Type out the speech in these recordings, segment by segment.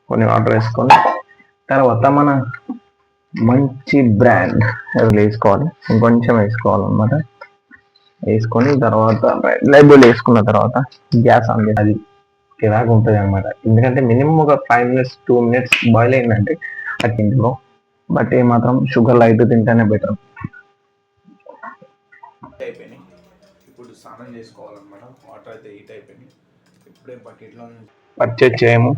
కొన్ని వాటర్ వేసుకొని తర్వాత మన మంచి బ్రాండ్ వేసుకోవాలి, ఇంకొంచెం వేసుకోవాలన్నమాట. వేసుకొని తర్వాత లైబుల్ వేసుకున్న తర్వాత గ్యాస్ ఆన్ చేసి అది ఇలాగ ఉంటుంది అనమాట. ఎందుకంటే మినిమం ఒక 5 minutes 2 minutes బాయిల్ అయిందంటే అది ఇంట్లో. బట్ ఏమాత్రం షుగర్ లైట్ తింటేనే బెటర్. అయిపోయినాయి. ఇప్పుడు స్నానం చేసుకోవాలన్నమాట. వాటర్ అయితే హీట్ అయిపోయినాయి. ఇప్పుడే బకెట్లో పర్చేజ్ చేయము.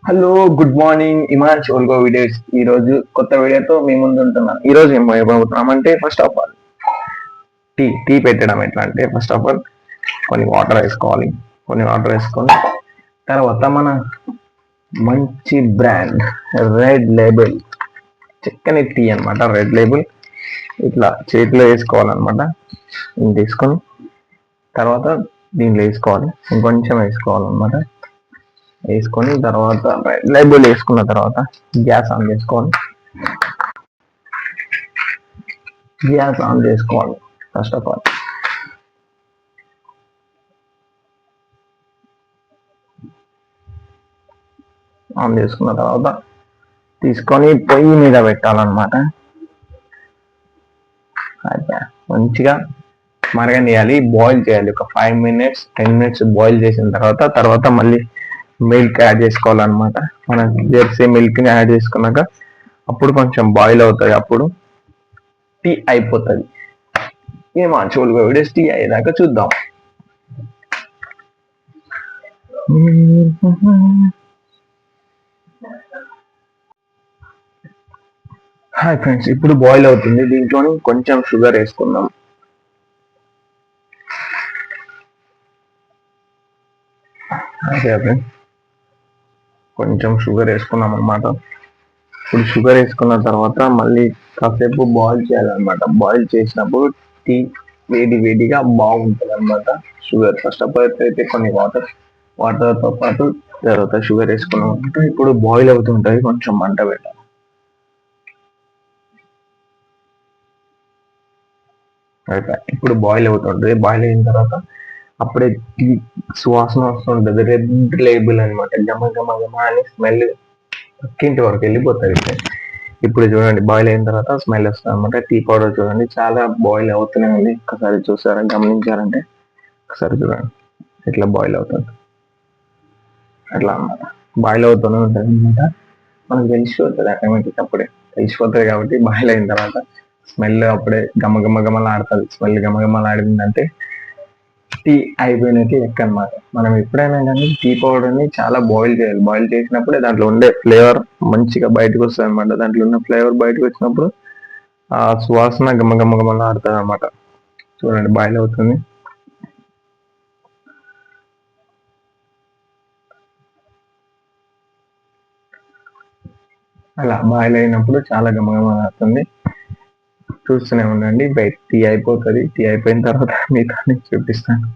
హలో, గుడ్ మార్నింగ్, ఇమాన్ ఓల్గో వీడియోస్. ఈ రోజు కొత్త వీడియోతో మీ ముందు ఉంటున్నాను. ఈ రోజు ఏం అయిపోతున్నాం అంటే, ఫస్ట్ ఆఫ్ ఆల్ టీ పెట్టడం ఎట్లా అంటే, ఫస్ట్ ఆఫ్ ఆల్ కొన్ని వాటర్ వేసుకోవాలి. కొన్ని వాటర్ వేసుకొని తర్వాత మన మంచి బ్రాండ్ రెడ్ లేబుల్ చిక్కని టీ అనమాట. రెడ్ లేబుల్ ఇట్లా చేతిలో వేసుకోవాలన్నమాట. ఇది తీసుకొని తర్వాత దీంట్లో వేసుకోవాలి, ఇంకొంచెం వేసుకోవాలన్నమాట. వేసుకొని తర్వాత లైబుల్ వేసుకున్న తర్వాత గ్యాస్ ఆన్ చేసుకోవాలి. ఫస్ట్ ఆఫ్ ఆల్ ఆన్ చేసుకున్న తర్వాత తీసుకొని పొయ్యి మీద పెట్టాలన్నమాట. మంచిగా మరగనియాలి, బాయిల్ చేయాలి. ఒక 5 minutes 10 minutes బాయిల్ చేసిన తర్వాత మళ్ళీ మిల్క్ యాడ్ చేసుకోవాలన్నమాట. మనం జెర్సీ మిల్క్ యాడ్ చేసుకున్నాక అప్పుడు కొంచెం బాయిల్ అవుతుంది, అప్పుడు టీ అయిపోతుంది. ఏమో చూలుగా వీడియోస్ టీ అయ్యేదాకా చూద్దాం. హాయ్ ఫ్రెండ్స్, ఇప్పుడు బాయిల్ అవుతుంది. దీంట్లో కొంచెం షుగర్ వేసుకుందాం. కొంచెం షుగర్ వేసుకున్నాం అనమాట. ఇప్పుడు షుగర్ వేసుకున్న తర్వాత మళ్ళీ కాసేపు బాయిల్ చేయాలన్నమాట. బాయిల్ చేసినప్పుడు టీ వేడిగా బాగుంటుంది అనమాట. షుగర్ ఫస్ట్ ఆఫ్ ఆల్ అయితే కొన్ని వాటర్తో పాటు తర్వాత షుగర్ వేసుకున్నాం. ఇప్పుడు బాయిల్ అవుతుంటుంది, కొంచెం మంట పెట్టాలి. ఇప్పుడు బాయిల్ అవుతుంటుంది. బాయిల్ అయిన తర్వాత అప్పుడే టీ సువాసన వస్తుంటుంది. రెడ్ లేబుల్ అనమాట. గమ గమ గమ అని స్మెల్ పక్కింటి వరకు వెళ్ళిపోతుంది. ఇప్పుడు చూడండి, బాయిల్ అయిన తర్వాత స్మెల్ వస్తుంది అనమాట. టీ పౌడర్ చూడండి, చాలా బాయిల్ అవుతూనే ఉంది. ఒకసారి చూసారా, గమనించారంటే ఒకసారి చూడండి ఎట్లా బాయిల్ అవుతుంది. అట్లా అనమాట, బాయిల్ అవుతూనే ఉంటుంది అనమాట. మనకు తెలిసిపోతుంది ఆటోమేటిక్, అప్పుడే తెలిసిపోతుంది. కాబట్టి బాయిల్ అయిన తర్వాత స్మెల్ అప్పుడే గమగమలాడుతుంది. స్మెల్ గమగమలాడిందంటే టీ అయిపోయినట్టు లెక్క అనమాట. మనం ఎప్పుడైనా కానీ టీ పౌడర్ని చాలా బాయిల్ చేయాలి. బాయిల్ చేసినప్పుడే దాంట్లో ఉండే ఫ్లేవర్ మంచిగా బయటకు వస్తుంది అనమాట. దాంట్లో ఉన్న ఫ్లేవర్ బయటకు వచ్చినప్పుడు ఆ సువాసన గమగమలాడుతుంది అనమాట. చూడండి, బాయిల్ అవుతుంది. అలా బాయిల్ అయినప్పుడు చాలా గమగమలాడుతుంది. చూస్తూనే ఉండండి, బయట టీ అయిపోతుంది. టీ అయిపోయిన తర్వాత మీతో చూపిస్తాను.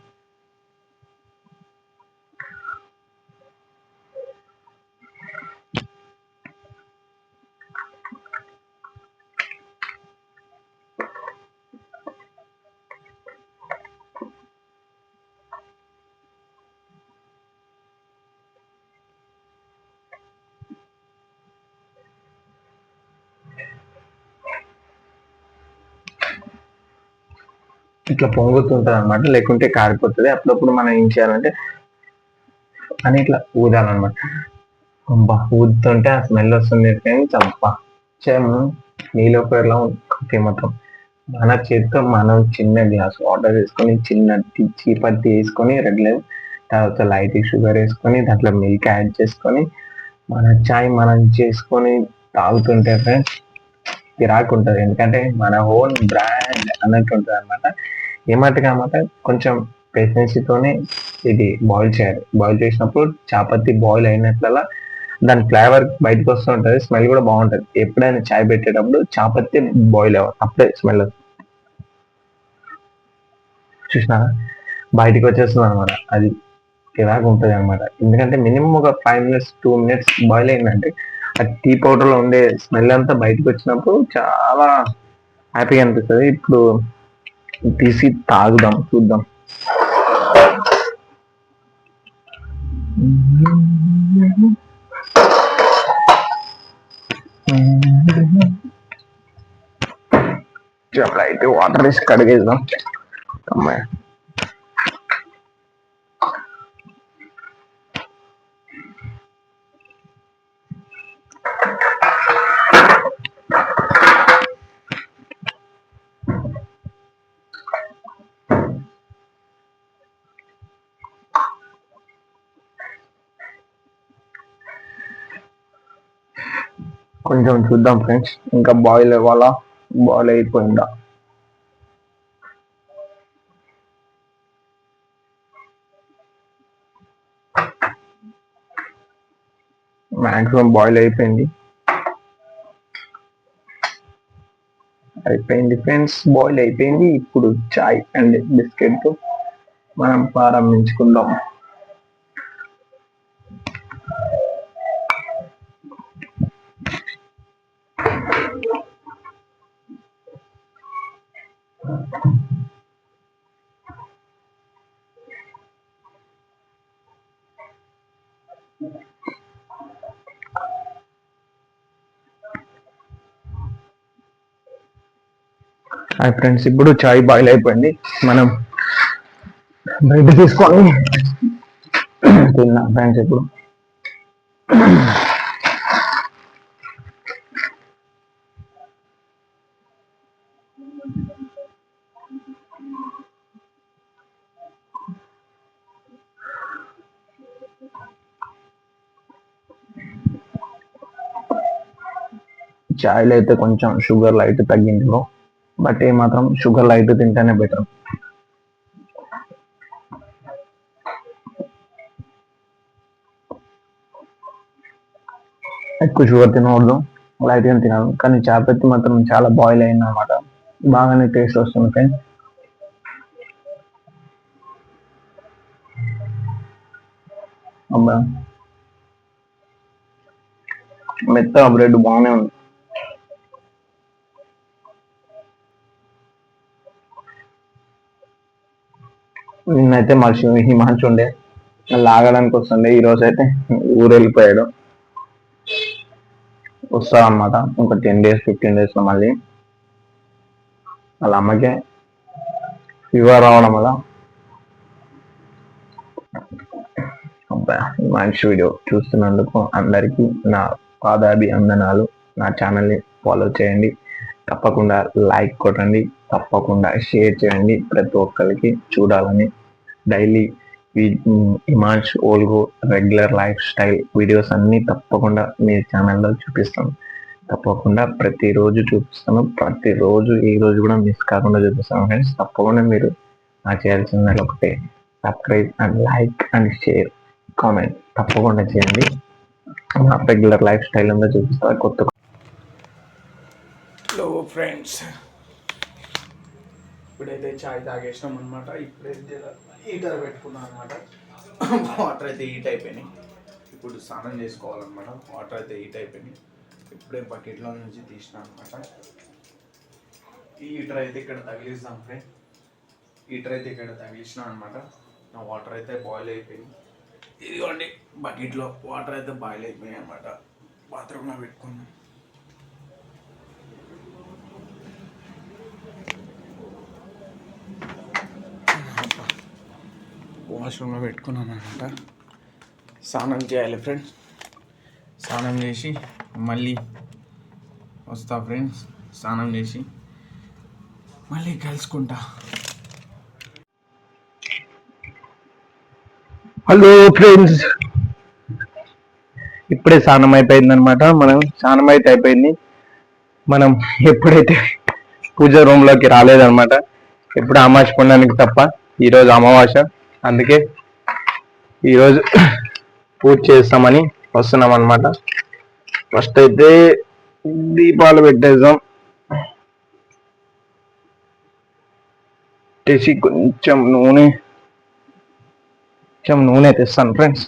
ఇట్లా పొంగుతుంటది అనమాట, లేకుంటే కారిపోతుంది. అప్పుడప్పుడు మనం ఏం చేయాలంటే అని ఇట్లా ఊదాలన్నమాట. ఊదుతుంటే ఆ స్మెల్ వస్తుంది కానీ నీలో పేర్లో కాఫీ మొత్తం మన చేతితో మనం చిన్న గ్లాస్ వాటర్ వేసుకొని చిన్న చీపత్తి వేసుకొని రెడ్ లైమ్ తర్వాత లైట్ షుగర్ వేసుకొని దాంట్లో మిల్క్ యాడ్ చేసుకొని మన చాయ్ మనం చేసుకొని తాగుతుంటే ఫ్రెండ్స్ కిరాక్ ఉంటుంది. ఎందుకంటే మన ఓన్ బ్రాండ్ అన్నట్టు ఉంటుంది అనమాట. ఏమాటకమాట కొంచెం పేషెన్సీతోనే ఇది బాయిల్ చేయాలి. బాయిల్ చేసినప్పుడు చాపత్తి బాయిల్ అయినట్లలా దాని ఫ్లేవర్ బయటకు వస్తూ ఉంటుంది. స్మెల్ కూడా బాగుంటుంది. ఎప్పుడైనా చాయ్ పెట్టేటప్పుడు చాపత్తి బాయిల్ అవ్వాలి, అప్పుడే స్మెల్ చూసినా బయటకు వచ్చేస్తుంది అనమాట. అది ఇలాగ ఉంటుంది అనమాట. ఎందుకంటే మినిమం ఒక 5 minutes 2 minutes బాయిల్ అయిందంటే ఆ టీ పౌడర్ లో ఉండే స్మెల్ అంతా బయటకు వచ్చినప్పుడు చాలా హ్యాపీగా అనిపిస్తుంది. ఇప్పుడు తీసి తాగుదాం, చూద్దాం. అయితే వాటర్ వేసి కడిగేద్దాం. అమ్మాయి కొంచెం చూద్దాం ఫ్రెండ్స్, ఇంకా బాయిల్ అవ్వాలా, బాయిల్ అయిపోయిందా. మాక్సిమం బాయిల్ అయిపోయింది ఫ్రెండ్స్, బాయిల్ అయిపోయింది. ఇప్పుడు చాయ్ అండ్ బిస్కెట్ మనం ప్రారంభించుకుందాం. హాయ్ ఫ్రెండ్స్, ఇప్పుడు చాయ్ బాయిల్ అయిపోయింది. మనం బ్రెడ్ తీసుకొని తిన్నాం ఫ్రెండ్స్. ఇప్పుడు చాయ్లో అయితే కొంచెం షుగర్ లైట్ తగ్గింది బ్రో, బట్ ఏమాత్రం షుగర్ లైట్ తింటేనే బెటర్. ఎక్కువ షుగర్ తినకూడదు, లైట్గా తినాలి. కానీ చాపత్తి మాత్రం చాలా బాయిల్ అయింది అనమాట, బాగానే టేస్ట్ వస్తుంది ఫ్రెండ్స్. అబ్బా, మెత్తగా బ్రెడ్ బాగానే ఉంది. నిన్నైతే మా హిమాంశు ఉండే లాగడానికి వస్తుండే, ఈరోజు అయితే ఊరు వెళ్ళిపోయాడు. వస్తా అన్నమాట ఒక 10 days 15 days లో మళ్ళీ. వాళ్ళ అమ్మకే ఫీవర్ రావడం వల్ల. మంచి వీడియో చూస్తున్నందుకు అందరికీ నా పాదాభివందనాలు. నా ఛానల్ని ఫాలో చేయండి, తప్పకుండా లైక్ కొట్టండి, తప్పకుండా షేర్ చేయండి. ప్రతి ఒక్కరికి చూడాలని డైలీ హిమాంష్ ఓల్గో రెగ్యులర్ లైఫ్ స్టైల్ వీడియోస్ అన్ని తప్పకుండా మీ ఛానల్లో చూపిస్తాను. తప్పకుండా ప్రతిరోజు చూపిస్తాను, ప్రతిరోజు ఈ రోజు కూడా మిస్ కాకుండా చూపిస్తాను ఫ్రెండ్స్. తప్పకుండా మీరు నా చేయాల్సిన ఒకటే subscribe and like and share comment తప్పకుండా చేయండి. నా రెగ్యులర్ లైఫ్ స్టైల్ అంతా చూపిస్తాను. కొత్త హలో ఫ్రెండ్స్, ఇప్పుడైతే చాయ్ తాగేసినాం అనమాట. ఇప్పుడైతే హీటర్ పెట్టుకున్నాం అనమాట. వాటర్ అయితే హీట్ అయిపోయినాయి. ఇప్పుడు స్నానం చేసుకోవాలన్నమాట. వాటర్ అయితే హీట్ అయిపోయినాయి. ఇప్పుడే బకెట్లో నుంచి తీసినా అనమాట. ఈ హీటర్ అయితే ఇక్కడ తగిలిస్తాం ఫ్రెండ్. హీటర్ అయితే ఇక్కడ తగిలిసిన అనమాట. నా వాటర్ అయితే బాయిల్ అయిపోయింది. ఇదిగోండి బకెట్లో వాటర్ అయితే బాయిల్ అయిపోయాయి అనమాట. బాత్రూంలో పెట్టుకున్నాం. వాష్రూమ్లో పెట్టుకున్నాను అనమాట. స్నానం చేయాలి ఫ్రెండ్స్. స్నానం చేసి మళ్ళీ వస్తా ఫ్రెండ్స్. స్నానం చేసి మళ్ళీ కలుసుకుంటా. హలో ఫ్రెండ్స్, ఇప్పుడే స్నానం అయిపోయింది అనమాట. మనం స్నానం అయితే అయిపోయింది. మనం ఎప్పుడైతే పూజ రూమ్ లోకి రాలేదన్నమాట, ఎప్పుడు అమావాస్య పుణ్యానికి తప్ప. ఈరోజు అమావాస్య, అందుకే ఈరోజు పూజ చేస్తామని వస్తున్నాం అనమాట. ఫస్ట్ అయితే దీపాలు పెట్టేద్దాం. తెచ్చి కొంచెం నూనె తెస్తాను ఫ్రెండ్స్.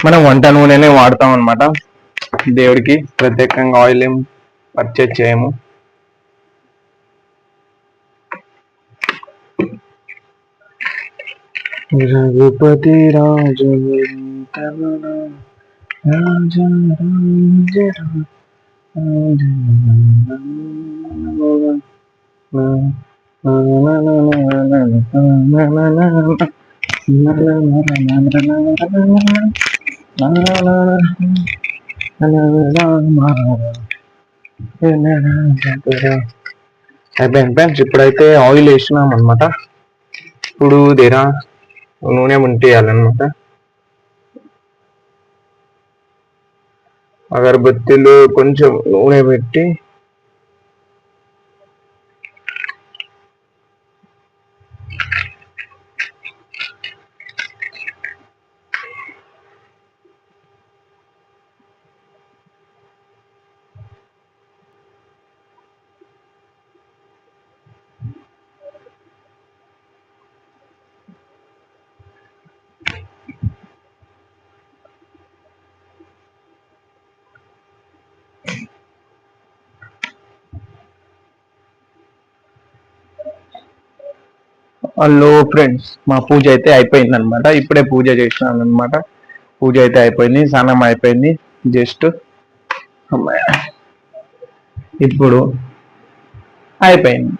మనం వంట నూనెనే వాడతాం అనమాట. దేవుడికి ప్రత్యేకంగా ఆయిల్ ఏం పర్చేజ్ చేయము. రఘుపతి రాజు వెంకటరమణ, రాజ అయిపోయింది ఫ్రెండ్స్. ఇప్పుడైతే ఆయిల్ వేసినాం అనమాట. ఇప్పుడు దేరా నూనె ముంటేయాలన్నమాట. అగరబత్తిలో కొంచెం నూనె పెట్టి హలో ఫ్రెండ్స్, మా పూజ అయితే అయిపోయింది అనమాట. ఇప్పుడే పూజ చేసినాను అనమాట. పూజ అయితే అయిపోయింది, స్నానం అయిపోయింది. జస్ట్ ఇప్పుడు అయిపోయింది.